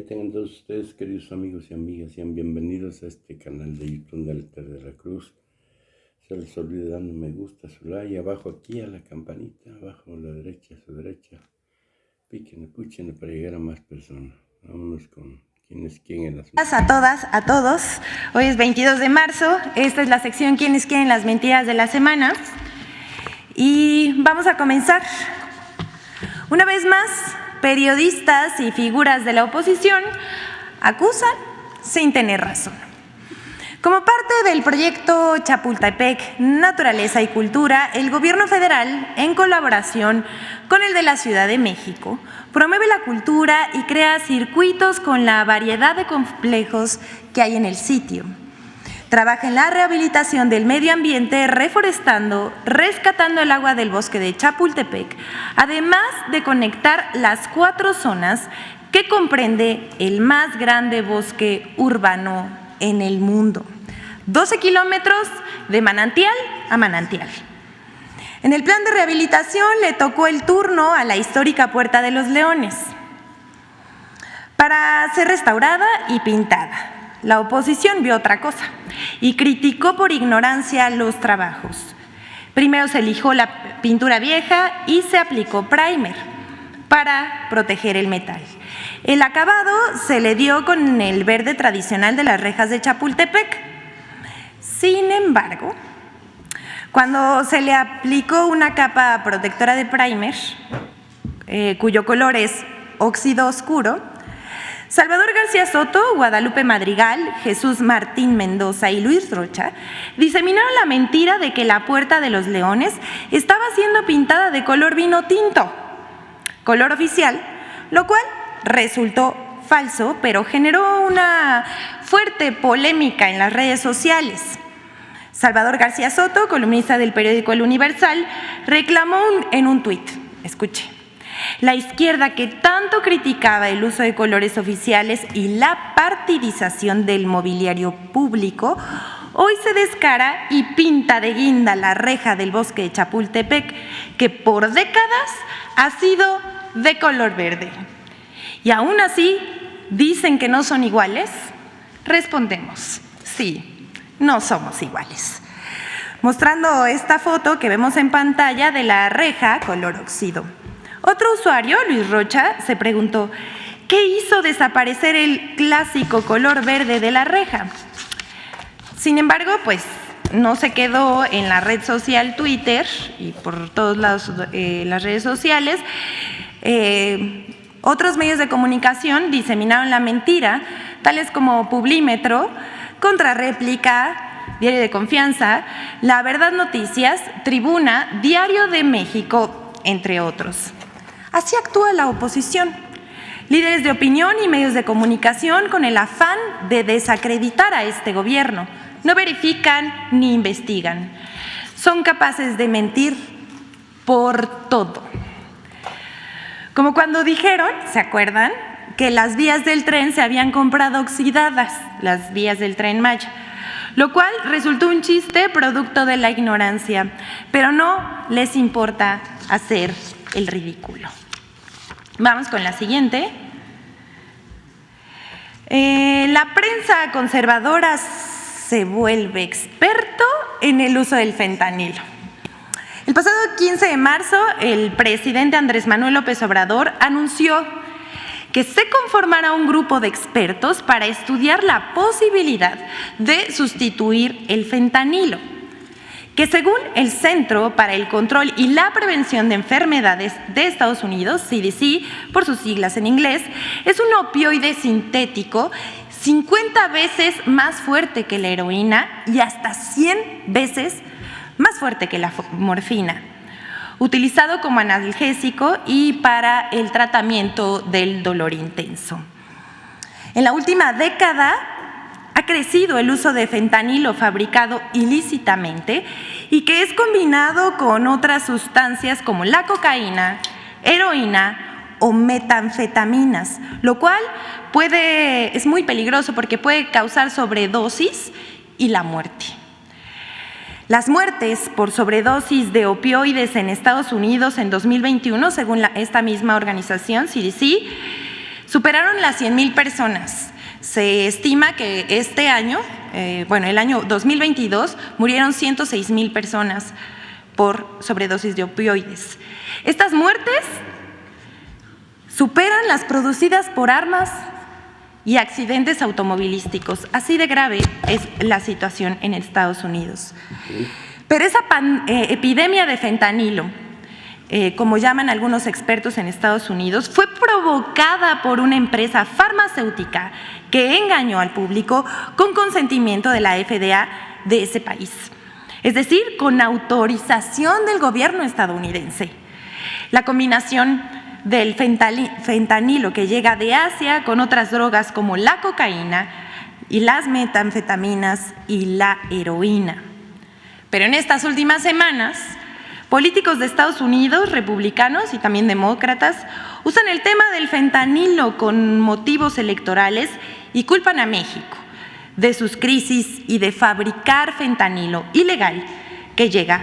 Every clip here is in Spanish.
día tengan todos ustedes, queridos amigos y amigas. Sean bienvenidos a este canal de YouTube de Alter de la Cruz. Se les olvide dando me gusta, su like, abajo aquí a la campanita, abajo a la derecha, a su derecha. Píquenle, púchenle para llegar a más personas. Vámonos con quién es quién en las mentiras. A todas, a todos. Hoy es 22 de marzo. Esta es la sección ¿Quién es quién en las mentiras de la semana? Y vamos a comenzar. Una vez más, periodistas y figuras de la oposición acusan sin tener razón. Como parte del proyecto Chapultepec, Naturaleza y Cultura, el Gobierno federal, en colaboración con el de la Ciudad de México, promueve la cultura y crea circuitos con la variedad de complejos que hay en el sitio. Trabaja en la rehabilitación del medio ambiente, reforestando, rescatando el agua del bosque de Chapultepec, además de conectar las 4 zonas que comprende el más grande bosque urbano en el mundo. 12 kilómetros de manantial a manantial. En el plan de rehabilitación le tocó el turno a la histórica Puerta de los Leones para ser restaurada y pintada. La oposición vio otra cosa y criticó por ignorancia los trabajos. Primero se lijó la pintura vieja y se aplicó primer para proteger el metal. El acabado se le dio con el verde tradicional de las rejas de Chapultepec. Sin embargo, cuando se le aplicó una capa protectora de primer, cuyo color es óxido oscuro, Salvador García Soto, Guadalupe Madrigal, Jesús Martín Mendoza y Luis Rocha diseminaron la mentira de que la Puerta de los Leones estaba siendo pintada de color vino tinto, color oficial, lo cual resultó falso, pero generó una fuerte polémica en las redes sociales. Salvador García Soto, columnista del periódico El Universal, reclamó en un tuit, escuche: la izquierda que tanto criticaba el uso de colores oficiales y la partidización del mobiliario público, hoy se descara y pinta de guinda la reja del bosque de Chapultepec, que por décadas ha sido de color verde. Y aún así, ¿dicen que no son iguales? Respondemos, sí, no somos iguales. Mostrando esta foto que vemos en pantalla de la reja color óxido. Otro usuario, Luis Rocha, se preguntó, ¿qué hizo desaparecer el clásico color verde de la reja? Sin embargo, pues no se quedó en la red social Twitter y por todas las redes sociales. Otros medios de comunicación diseminaron la mentira, tales como Publímetro, Contrarréplica, Diario de Confianza, La Verdad Noticias, Tribuna, Diario de México, entre otros. Así actúa la oposición. Líderes de opinión y medios de comunicación con el afán de desacreditar a este gobierno. No verifican ni investigan. Son capaces de mentir por todo. Como cuando dijeron, ¿se acuerdan?, que las vías del tren se habían comprado oxidadas, las vías del Tren Maya, lo cual resultó un chiste producto de la ignorancia, pero no les importa hacer el ridículo. Vamos con la siguiente. La prensa conservadora se vuelve experto en el uso del fentanilo. El pasado 15 de marzo, el presidente Andrés Manuel López Obrador anunció que se conformará un grupo de expertos para estudiar la posibilidad de sustituir el fentanilo, que según el Centro para el Control y la Prevención de Enfermedades de Estados Unidos, CDC, por sus siglas en inglés, es un opioide sintético 50 veces más fuerte que la heroína y hasta 100 veces más fuerte que la morfina, utilizado como analgésico y para el tratamiento del dolor intenso. En la última década ha crecido el uso de fentanilo fabricado ilícitamente y que es combinado con otras sustancias como la cocaína, heroína o metanfetaminas, lo cual es muy peligroso porque puede causar sobredosis y la muerte. Las muertes por sobredosis de opioides en Estados Unidos en 2021, según esta misma organización, CDC, superaron las 100,000 personas. Se estima que este año, el año 2022, murieron 106,000 personas por sobredosis de opioides. Estas muertes superan las producidas por armas y accidentes automovilísticos. Así de grave es la situación en Estados Unidos. Pero esa epidemia de fentanilo, como llaman algunos expertos en Estados Unidos, fue provocada por una empresa farmacéutica que engañó al público con consentimiento de la FDA de ese país, es decir, con autorización del gobierno estadounidense. La combinación del fentanilo que llega de Asia con otras drogas como la cocaína y las metanfetaminas y la heroína. Pero en estas últimas semanas, políticos de Estados Unidos, republicanos y también demócratas, usan el tema del fentanilo con motivos electorales y culpan a México de sus crisis y de fabricar fentanilo ilegal que llega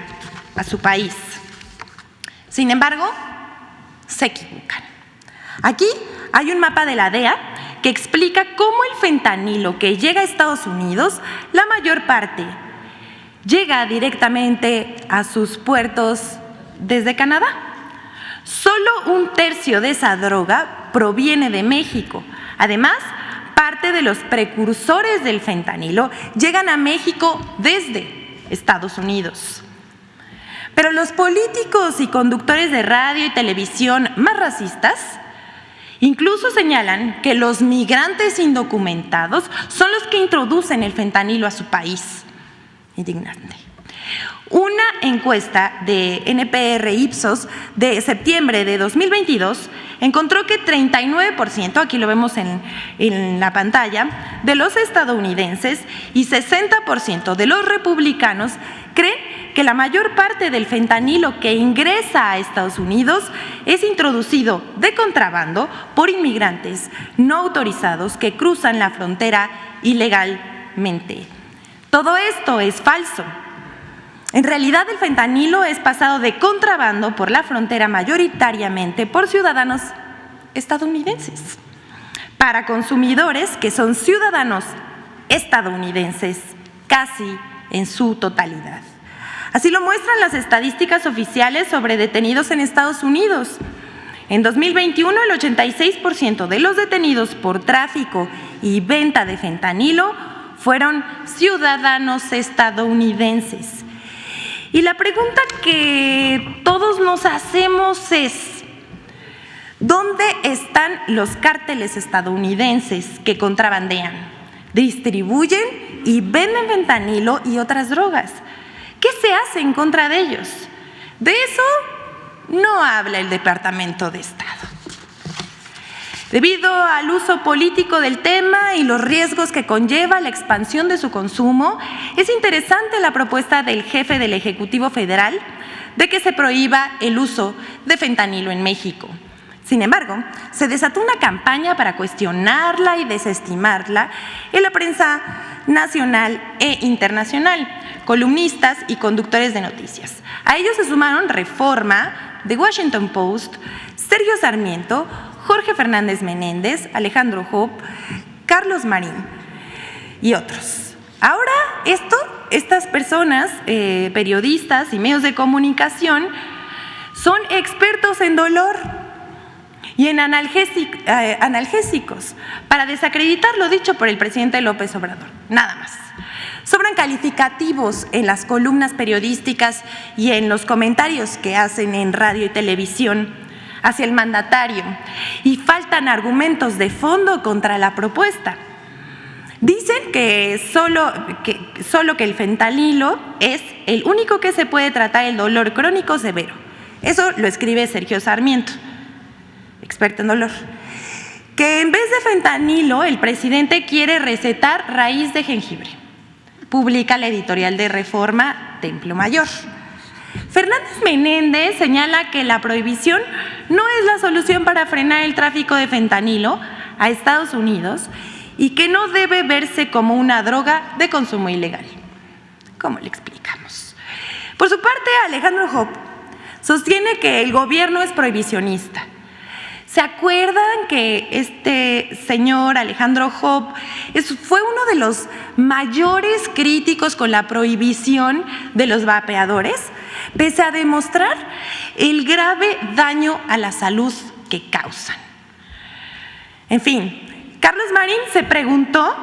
a su país. Sin embargo, se equivocan. Aquí hay un mapa de la DEA que explica cómo el fentanilo que llega a Estados Unidos, la mayor parte, llega directamente a sus puertos desde Canadá. Solo 1/3 de esa droga proviene de México. Además, parte de los precursores del fentanilo llegan a México desde Estados Unidos. Pero los políticos y conductores de radio y televisión más racistas incluso señalan que los migrantes indocumentados son los que introducen el fentanilo a su país. Indignante. Una encuesta de NPR Ipsos de septiembre de 2022 encontró que 39%, aquí lo vemos en la pantalla, de los estadounidenses y 60% de los republicanos creen que la mayor parte del fentanilo que ingresa a Estados Unidos es introducido de contrabando por inmigrantes no autorizados que cruzan la frontera ilegalmente. Todo esto es falso. En realidad, el fentanilo es pasado de contrabando por la frontera mayoritariamente por ciudadanos estadounidenses, para consumidores que son ciudadanos estadounidenses casi en su totalidad. Así lo muestran las estadísticas oficiales sobre detenidos en Estados Unidos. En 2021, el 86% de los detenidos por tráfico y venta de fentanilo fueron ciudadanos estadounidenses. Y la pregunta que todos nos hacemos es, ¿dónde están los cárteles estadounidenses que contrabandean, distribuyen y venden fentanilo y otras drogas? ¿Qué se hace en contra de ellos? De eso no habla el Departamento de Estado. Debido al uso político del tema y los riesgos que conlleva la expansión de su consumo, es interesante la propuesta del jefe del Ejecutivo Federal de que se prohíba el uso de fentanilo en México. Sin embargo, se desató una campaña para cuestionarla y desestimarla en la prensa nacional e internacional, columnistas y conductores de noticias. A ellos se sumaron Reforma, The Washington Post, Sergio Sarmiento, Jorge Fernández Menéndez, Alejandro Hope, Carlos Marín y otros. Ahora estas personas, periodistas y medios de comunicación, son expertos en dolor y en analgésicos para desacreditar lo dicho por el presidente López Obrador, nada más. Sobran calificativos en las columnas periodísticas y en los comentarios que hacen en radio y televisión hacia el mandatario, y faltan argumentos de fondo contra la propuesta. Dicen que solo que el fentanilo es el único que se puede tratar el dolor crónico severo. Eso lo escribe Sergio Sarmiento, experto en dolor. Que en vez de fentanilo, el presidente quiere recetar raíz de jengibre. Publica la editorial de Reforma, Templo Mayor. Fernández Menéndez señala que la prohibición no es la solución para frenar el tráfico de fentanilo a Estados Unidos y que no debe verse como una droga de consumo ilegal. ¿Cómo le explicamos? Por su parte, Alejandro Hope sostiene que el gobierno es prohibicionista. ¿Se acuerdan que este señor Alejandro Job fue uno de los mayores críticos con la prohibición de los vapeadores, pese a demostrar el grave daño a la salud que causan? En fin, Carlos Marín se preguntó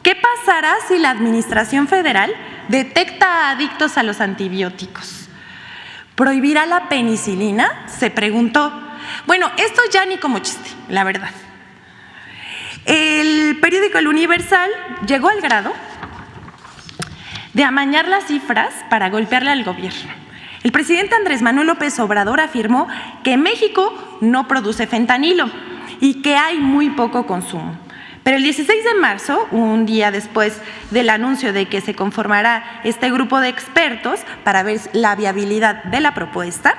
¿qué pasará si la Administración Federal detecta adictos a los antibióticos? ¿Prohibirá la penicilina?, se preguntó. Bueno, esto ya ni como chiste, la verdad. El periódico El Universal llegó al grado de amañar las cifras para golpearle al gobierno. El presidente Andrés Manuel López Obrador afirmó que México no produce fentanilo y que hay muy poco consumo. Pero el 16 de marzo, un día después del anuncio de que se conformará este grupo de expertos para ver la viabilidad de la propuesta,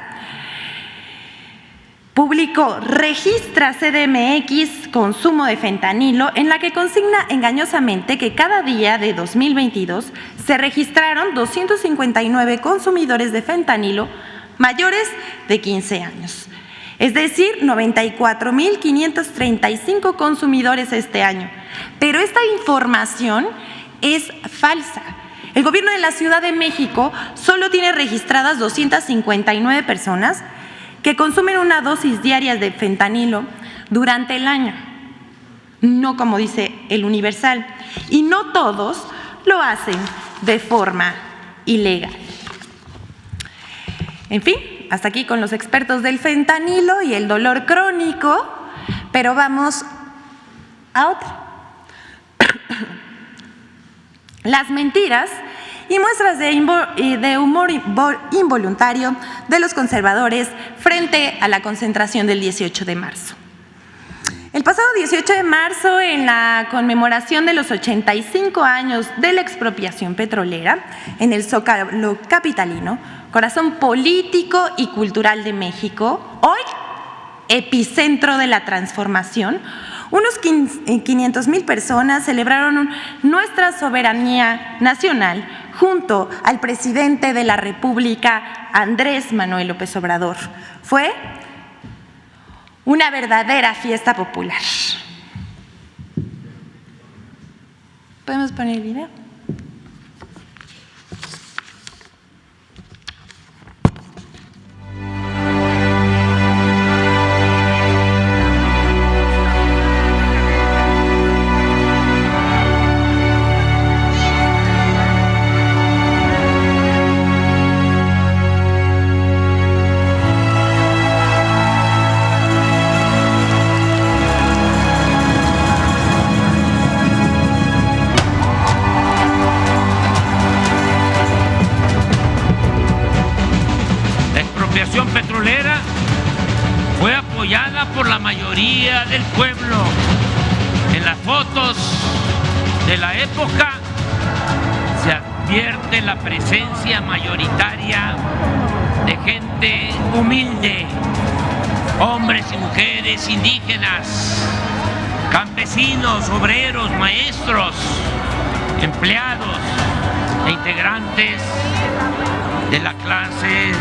publicó Registra CDMX consumo de fentanilo, en la que consigna engañosamente que cada día de 2022 se registraron 259 consumidores de fentanilo mayores de 15 años. Es decir, 94.535 consumidores este año. Pero esta información es falsa. El gobierno de la Ciudad de México solo tiene registradas 259 personas que consumen una dosis diaria de fentanilo durante el año, no como dice El Universal, y no todos lo hacen de forma ilegal. En fin, hasta aquí con los expertos del fentanilo y el dolor crónico, pero vamos a otra. Las mentiras y muestras de humor involuntario de los conservadores frente a la concentración del 18 de marzo. El pasado 18 de marzo, en la conmemoración de los 85 años de la expropiación petrolera, en el Zócalo capitalino, corazón político y cultural de México, hoy epicentro de la transformación, unos 500,000 personas celebraron nuestra soberanía nacional junto al presidente de la República, Andrés Manuel López Obrador. Fue una verdadera fiesta popular. ¿Podemos poner el video? Petrolera fue apoyada por la mayoría del pueblo. En las fotos de la época se advierte la presencia mayoritaria de gente humilde, hombres y mujeres indígenas, campesinos, obreros, maestros, empleados e integrantes de la clase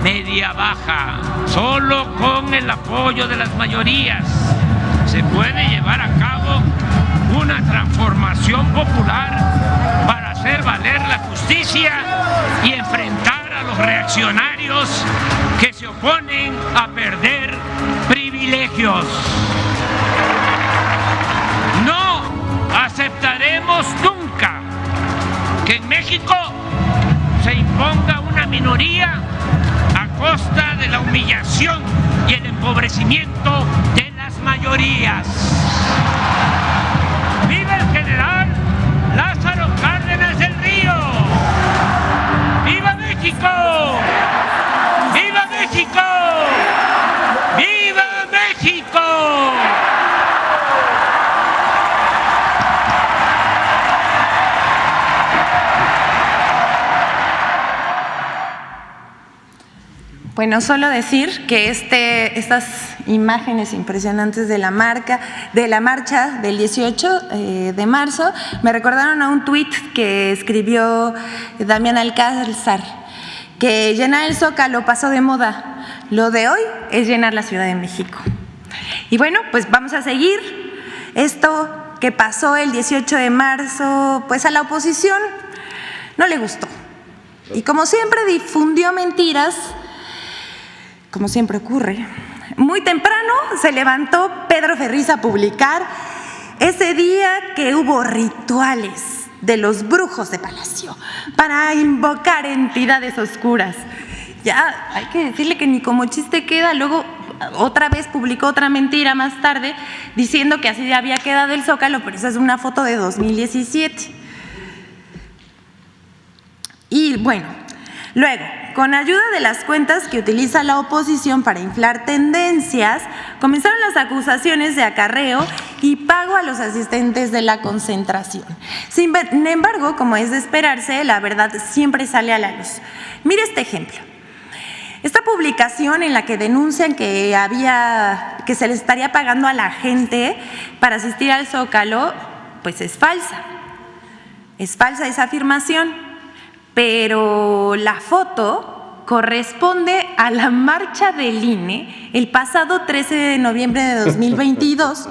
media baja. Solo con el apoyo de las mayorías se puede llevar a cabo una transformación popular para hacer valer la justicia y enfrentar a los reaccionarios que se oponen a perder privilegios. No aceptaremos nunca que en México se imponga una minoría a costa de la humillación y el empobrecimiento de las mayorías. ¡Viva el general Lázaro Cárdenas del Río! ¡Viva México! ¡Viva México! ¡Viva México! Bueno, solo decir que estas imágenes impresionantes de la marcha del 18 de marzo me recordaron a un tuit que escribió Damián Alcázar, que llenar el Zócalo pasó de moda. Lo de hoy es llenar la Ciudad de México. Y bueno, pues vamos a seguir. Esto que pasó el 18 de marzo, pues a la oposición no le gustó. Y como siempre difundió mentiras, como siempre ocurre. Muy temprano se levantó Pedro Ferriz a publicar ese día que hubo rituales de los brujos de Palacio para invocar entidades oscuras. Ya hay que decirle que ni como chiste queda. Luego otra vez publicó otra mentira más tarde diciendo que así había quedado el Zócalo, pero esa es una foto de 2017. Y bueno, luego, con ayuda de las cuentas que utiliza la oposición para inflar tendencias, comenzaron las acusaciones de acarreo y pago a los asistentes de la concentración. Sin embargo, como es de esperarse, la verdad siempre sale a la luz. Mire este ejemplo. Esta publicación en la que denuncian que se les estaría pagando a la gente para asistir al Zócalo, pues es falsa. Es falsa esa afirmación, pero la foto corresponde a la marcha del INE el pasado 13 de noviembre de 2022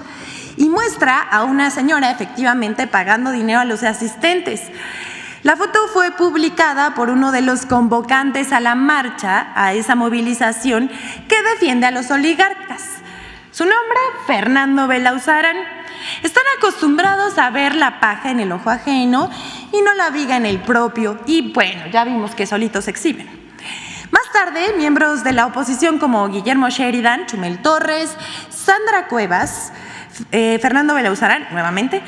y muestra a una señora efectivamente pagando dinero a los asistentes. La foto fue publicada por uno de los convocantes a la marcha, a esa movilización que defiende a los oligarcas. Su nombre, Fernando Belauzarán. Están acostumbrados a ver la paja en el ojo ajeno y no la viga en el propio. Y bueno, ya vimos que solitos se exhiben. Más tarde, miembros de la oposición como Guillermo Sheridan, Chumel Torres, Sandra Cuevas, Fernando Belauzarán, nuevamente,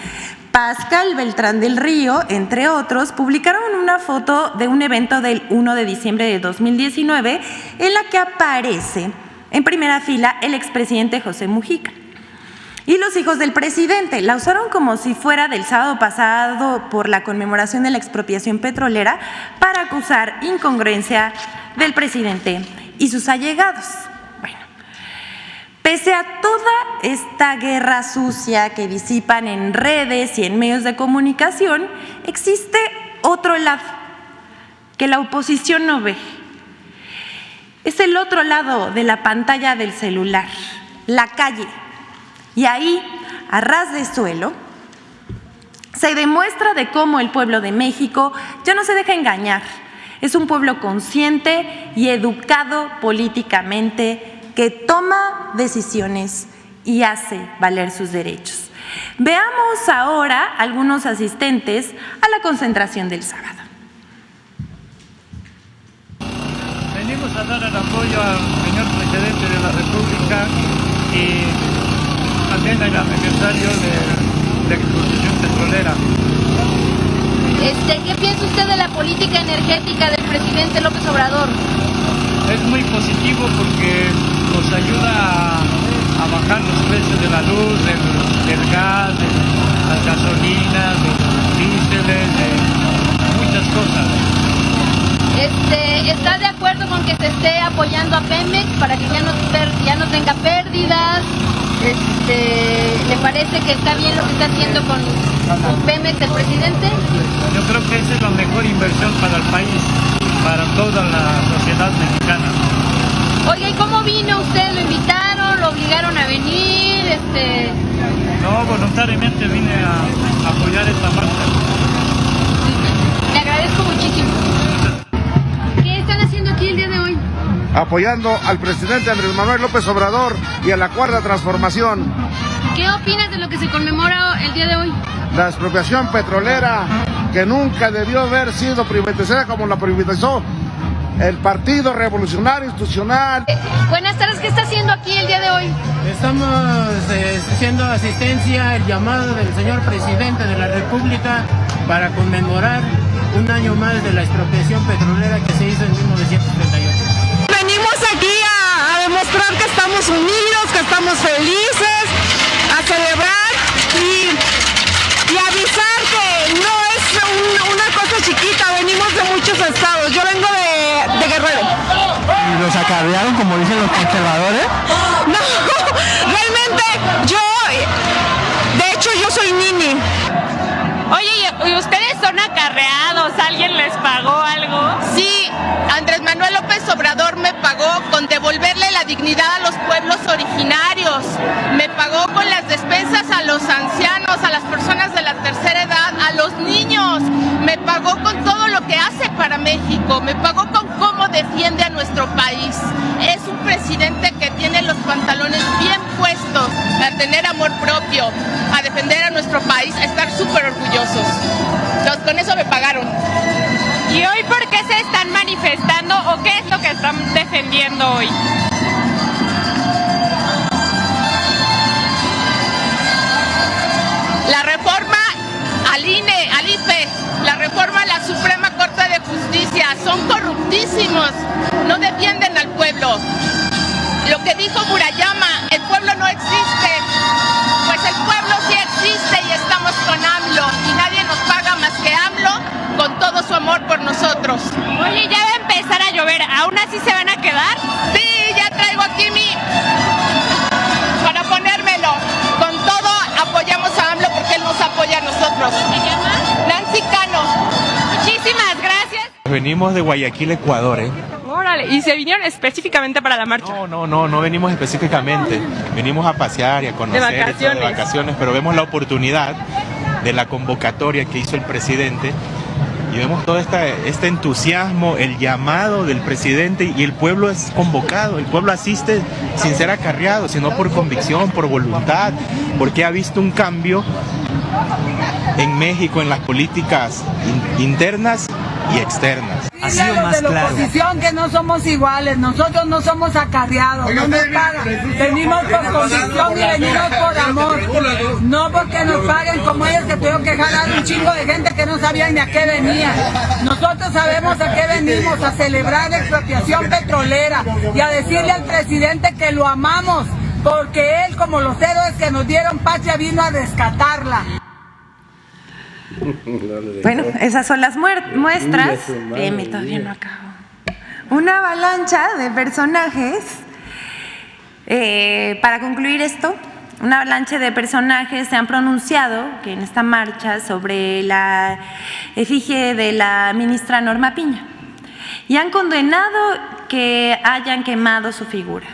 Pascal Beltrán del Río, entre otros, publicaron una foto de un evento del 1 de diciembre de 2019 en la que aparece en primera fila el expresidente José Mujica. Y los hijos del presidente la usaron como si fuera del sábado pasado por la conmemoración de la expropiación petrolera para acusar incongruencia del presidente y sus allegados. Pese a toda esta guerra sucia que disipan en redes y en medios de comunicación, existe otro lado que la oposición no ve. Es el otro lado de la pantalla del celular, la calle. Y ahí, a ras de suelo, se demuestra de cómo el pueblo de México ya no se deja engañar. Es un pueblo consciente y educado políticamente, que toma decisiones y hace valer sus derechos. Veamos ahora algunos asistentes a la concentración del sábado. Venimos a dar el apoyo al señor presidente de la República y también al aniversario de la exposición petrolera. ¿Qué piensa usted de la política energética del presidente López Obrador? Es muy positivo porque nos ayuda a bajar los precios de la luz, del gas, de las gasolinas, de los díseles, de muchas cosas. ¿Está de acuerdo con que se esté apoyando a Pemex para que ya no tenga pérdidas? ¿Le parece que está bien lo que está haciendo con Pemex el presidente? Yo creo que esa es la mejor inversión para el país, para toda la sociedad mexicana. Oiga, ¿y cómo vino usted? ¿Lo invitaron? ¿Lo obligaron a venir? No, voluntariamente vine a apoyar esta marcha. Le agradezco muchísimo. ¿Qué están haciendo aquí el día de hoy? Apoyando al presidente Andrés Manuel López Obrador y a la Cuarta Transformación. ¿Qué opinas de lo que se conmemora el día de hoy? La expropiación petrolera, que nunca debió haber sido privatizada como la privatizó el Partido Revolucionario Institucional. Buenas tardes, ¿qué está haciendo aquí el día de hoy? Estamos haciendo asistencia al llamado del señor presidente de la República para conmemorar un año más de la expropiación petrolera que se hizo en 1938. Venimos aquí a demostrar que estamos unidos, que estamos felices, a celebrar y avisar que no es una cosa chiquita, venimos de muchos estados. Yo vengo de Guerrero. ¿Y los acarrearon como dicen los conservadores? No, realmente de hecho yo soy Nini. Oye, ¿y ustedes son acarreados? ¿Alguien les pagó algo? Sí, Andrés Manuel López Obrador me pagó con devolverle la dignidad a los pueblos originarios, me pagó con las despensas a los ancianos, a las personas de la tercera edad, a los niños, me pagó con todo lo que hace para México, me pagó con cómo defiende a nuestro país. Es un presidente que tiene los pantalones bien puestos a tener amor propio, a defender a nuestro país, a estar súper orgullosos. Entonces, con eso me pagaron. ¿Y hoy por qué se están manifestando o qué es lo que están defendiendo hoy? La reforma al INE, al IFE, la reforma a la Suprema Corte de Justicia, son corruptísimos, no defienden al pueblo. Lo que dijo Murayama, el pueblo no existe, pues el pueblo sí existe y estamos con AMLO y nadie nos paga más que AMLO con todo su amor por nosotros. Oye, ya va a empezar a llover, ¿aún así se van a quedar? Sí, ya traigo aquí para ponérmelo. Con todo apoyamos a AMLO porque él nos apoya a nosotros. ¿Se llama? Nancy Cano. Muchísimas gracias. Venimos de Guayaquil, Ecuador, Órale, ¿y se vinieron específicamente para la marcha? No venimos específicamente. Venimos a pasear y a conocer. De vacaciones, pero vemos la oportunidad de la convocatoria que hizo el presidente y vemos todo este entusiasmo, el llamado del presidente, y el pueblo es convocado, el pueblo asiste sin ser acarreado, sino por convicción, por voluntad, porque ha visto un cambio en México en las políticas internas y externas. Ha sido más claro. De la oposición que no somos iguales, nosotros no somos acarreados, no nos pagan, venimos por convicción y venimos por amor, no porque nos paguen como ellos que tuvieron que jalar un chingo de gente que no sabían ni a qué venían. Nosotros sabemos a qué venimos, a celebrar la expropiación petrolera y a decirle al presidente que lo amamos, porque él, como los héroes que nos dieron patria, vino a rescatarla. Bueno, esas son las muestras. Todavía no acabo. Una avalancha de personajes. Para concluir esto, una avalancha de personajes se han pronunciado que en esta marcha sobre la efigie de la ministra Norma Piña y han condenado que hayan quemado su figura.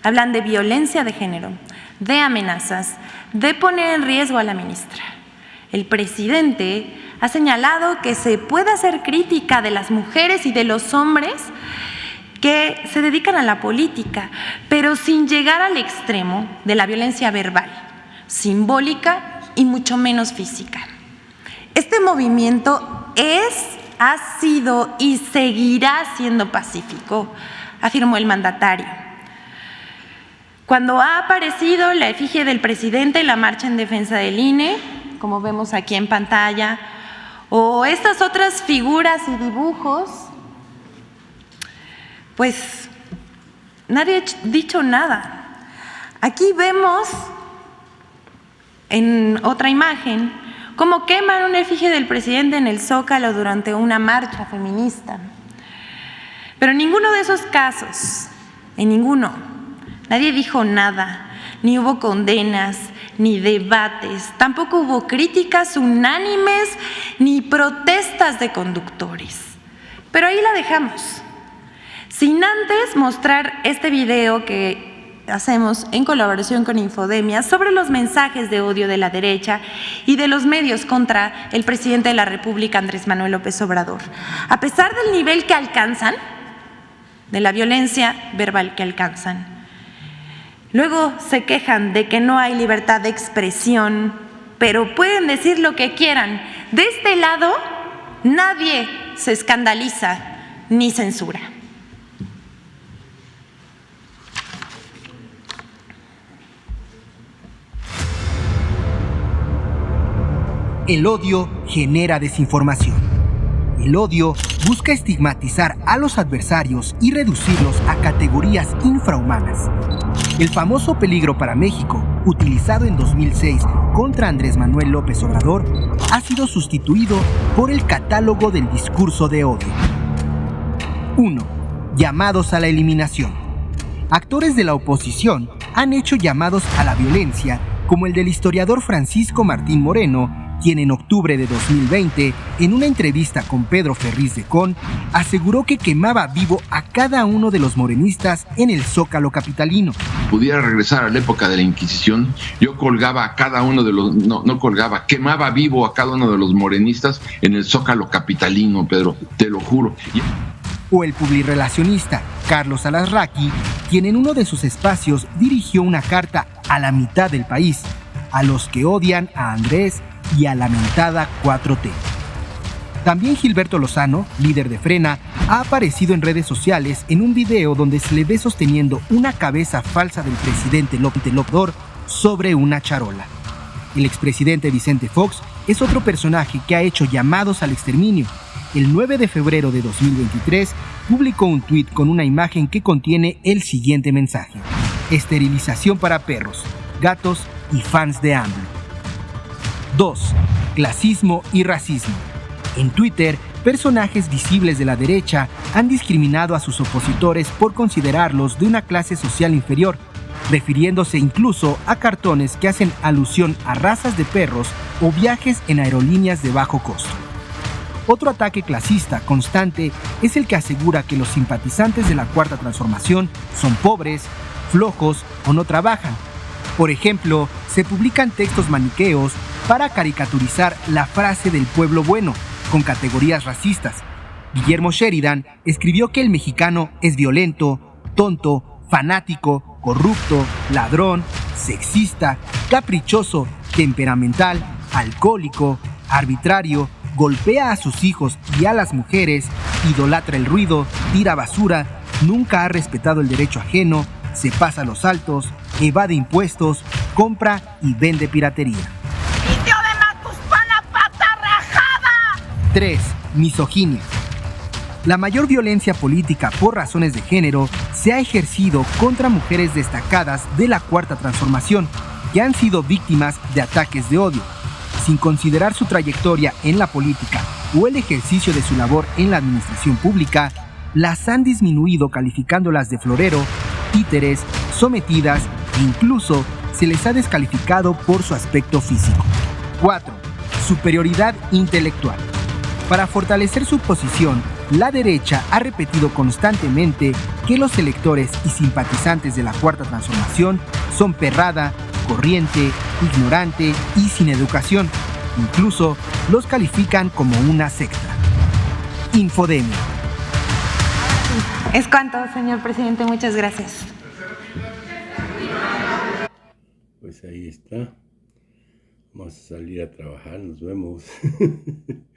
Hablan de violencia de género, de amenazas, de poner en riesgo a la ministra. El presidente ha señalado que se puede hacer crítica de las mujeres y de los hombres que se dedican a la política, pero sin llegar al extremo de la violencia verbal, simbólica y mucho menos física. Este movimiento ha sido y seguirá siendo pacífico, afirmó el mandatario. Cuando ha aparecido la efigie del presidente en la marcha en defensa del INE, como vemos aquí en pantalla, o estas otras figuras y dibujos, pues nadie ha dicho nada. Aquí vemos en otra imagen cómo queman una efigie del presidente en el Zócalo durante una marcha feminista. Pero en ninguno de esos casos, en ninguno, nadie dijo nada, ni hubo condenas, ni debates, tampoco hubo críticas unánimes, ni protestas de conductores. Pero ahí la dejamos, sin antes mostrar este video que hacemos en colaboración con Infodemia sobre los mensajes de odio de la derecha y de los medios contra el presidente de la República, Andrés Manuel López Obrador. A pesar del nivel que alcanzan, de la violencia verbal que alcanzan, luego se quejan de que no hay libertad de expresión, pero pueden decir lo que quieran. De este lado, nadie se escandaliza ni censura. El odio genera desinformación. El odio busca estigmatizar a los adversarios y reducirlos a categorías infrahumanas. El famoso peligro para México, utilizado en 2006 contra Andrés Manuel López Obrador, ha sido sustituido por el catálogo del discurso de odio. 1. Llamados a la eliminación. Actores de la oposición han hecho llamados a la violencia, como el del historiador Francisco Martín Moreno, quien en octubre de 2020, en una entrevista con Pedro Ferriz de Con, aseguró que quemaba vivo a cada uno de los morenistas en el Zócalo capitalino. Pudiera regresar a la época de la Inquisición, yo colgaba a cada uno de los, quemaba vivo a cada uno de los morenistas en el Zócalo capitalino, Pedro, te lo juro. O el publirelacionista Carlos Alarraqui, quien en uno de sus espacios dirigió una carta a la mitad del país, a los que odian a Andrés y a la mentada 4T. También Gilberto Lozano, líder de Frena, ha aparecido en redes sociales en un video donde se le ve sosteniendo una cabeza falsa del presidente López Obrador sobre una charola. El expresidente Vicente Fox es otro personaje que ha hecho llamados al exterminio. El 9 de febrero de 2023 publicó un tuit con una imagen que contiene el siguiente mensaje: esterilización para perros, gatos y fans de AMLO. 2. Clasismo y racismo. En Twitter, personajes visibles de la derecha han discriminado a sus opositores por considerarlos de una clase social inferior, refiriéndose incluso a cartones que hacen alusión a razas de perros o viajes en aerolíneas de bajo costo. Otro ataque clasista constante es el que asegura que los simpatizantes de la Cuarta Transformación son pobres, flojos o no trabajan. Por ejemplo, se publican textos maniqueos para caricaturizar la frase del pueblo bueno, con categorías racistas. Guillermo Sheridan escribió que el mexicano es violento, tonto, fanático, corrupto, ladrón, sexista, caprichoso, temperamental, alcohólico, arbitrario, golpea a sus hijos y a las mujeres, idolatra el ruido, tira basura, nunca ha respetado el derecho ajeno, se pasa los altos, evade impuestos, compra y vende piratería. ¡Indio de Macuspana, pata rajada! 3. Misoginia. La mayor violencia política por razones de género se ha ejercido contra mujeres destacadas de la Cuarta Transformación, que han sido víctimas de ataques de odio. Sin considerar su trayectoria en la política o el ejercicio de su labor en la administración pública, las han disminuido calificándolas de florero, títeres, sometidas e incluso se les ha descalificado por su aspecto físico. 4. Superioridad intelectual. Para fortalecer su posición, la derecha ha repetido constantemente que los electores y simpatizantes de la Cuarta Transformación son perrada, corriente, ignorante y sin educación. Incluso los califican como una secta. Infodemia. Es cuanto, señor presidente. Muchas gracias. Pues ahí está. Vamos a salir a trabajar. Nos vemos.